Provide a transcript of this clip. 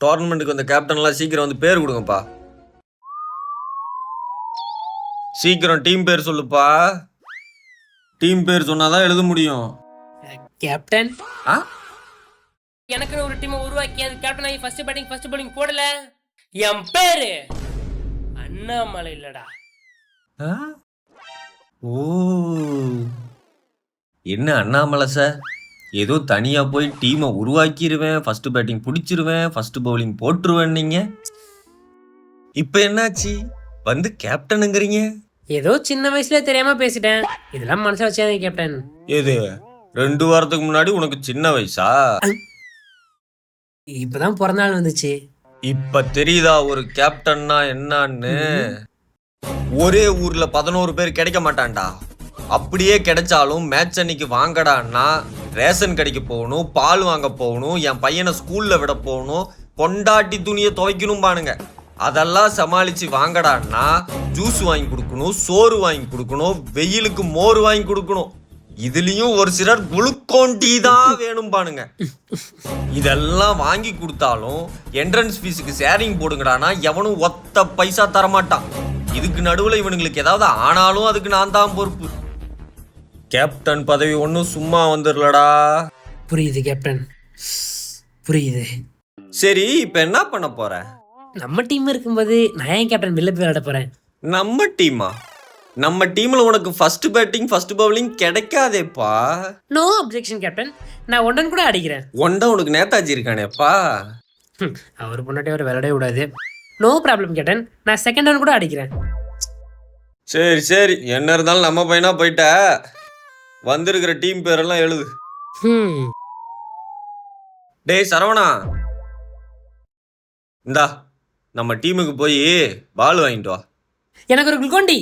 டோர்னமெண்ட்டுக்கு வந்த கேப்டன்லாம் சீக்கிரம் வந்து பேர் கொடுங்கப்பா. சீக்கிரம் டீம் பேர் சொல்லுப்பா. டீம் பேர் சொன்னாதான் எழுத முடியும். கேப்டன் ஆ எனக்கு ஒரு டீமை உருவாக்கி அது கேப்டன் ஆகி ஃபர்ஸ்ட் பேட்டிங் போடல. என் பேரு அண்ணாமலை இல்லடா. ஆ? ஓ, என்ன அண்ணாமலை சார், ஏதோ தனியா போய் டீமை உருவாக்கிடுவேன், ஃபர்ஸ்ட் பேட்டிங் பிடிச்சிருவேன், ஃபர்ஸ்ட் பவுலிங் போட்டுருவேன். நீங்க இப்ப என்னாச்சு, வந்து கேப்டனுங்கிறீங்க? ஏதோ சின்ன வயசுல தெரியாம பேசிட்டேன். இதெல்லாம் மனசா வச்சாதீங்க கேப்டன். எது 2 வாரத்துக்கு முன்னாடி உனக்கு சின்ன வயசா? இப்பதான் பிறந்த நாள் வந்துச்சு. இப்ப தெரியுதா ஒரு கேப்டன்னா என்னன்னு? ஒரே ஊர்ல 11 பேர் கிடைக்க மாட்டான்டா. அப்படியே கிடைச்சாலும் மேட்ச் அன்னைக்கு வாங்கடான்னா ரேஷன் கடைக்கு போகணும், பால் வாங்க போகணும், என் பையனை ஸ்கூல்ல விட போகணும், பொண்டாட்டி துணியை துவைக்கணும் பானுங்க. அதெல்லாம் சமாளிச்சு வாங்கடான்னா ஜூஸ் வாங்கி கொடுக்கணும், சோறு வாங்கி கொடுக்கணும், வெயிலுக்கு மோர் வாங்கி கொடுக்கணும். இதுலயும் ஒரு சிலர் குளுக்கோன் டீ தான் வேணும் பானுங்க. இதெல்லாம் வாங்கி கொடுத்தாலும் என்ட்ரன்ஸ் ஃபீஸுக்கு ஷேரிங் போடுங்கடானா எவனும் ஒத்த பைசா தரமாட்டான். இதுக்கு நடுவில் இவனுங்களுக்கு ஏதாவது ஆனாலும் அதுக்கு நான் தான் பொறுப்பு. கேப்டன் பதவி ஒன்றும் சும்மா வந்துடலடா. புரியுது கேப்டன், புரியுது. சரி, இப்போ என்ன பண்ண போற? நம்ம டீம் இருக்கும்போது நான் ஏன் கேப்டன் வெளில போய் விளையாட போறேன்? நம்ம டீமா? நம்ம டீம்ல உனக்கு ஃபர்ஸ்ட் பேட்டிங் ஃபர்ஸ்ட் பவுலிங் கிடைக்காதேப்பா. நோ அப்ஜெக்ஷன் கேப்டன், நான் ஒண்டன் கூட அடிக்கிறேன். ஒன்றை உனக்கு நேதாஜி இருக்கானேப்பா. அவர் பொண்ணாட்டி அவர் விளையாடவே கூடாது. நோ ப்ராப்ளம் கேப்டன், நான் செகண்ட் ஒன் கூட அடிக்கிறேன். சரி சரி, என்ன இருந்தாலும் நம்ம பையனா போயிட்ட. வந்திருக்கிற டீம் பேரெல்லாம் எழுது. டேய் சரவணா, இந்தா நம்ம டீமுக்கு போய் பால் வாங்கிட்டு வா. எனக்கு ஒரு குல்கோண்டி.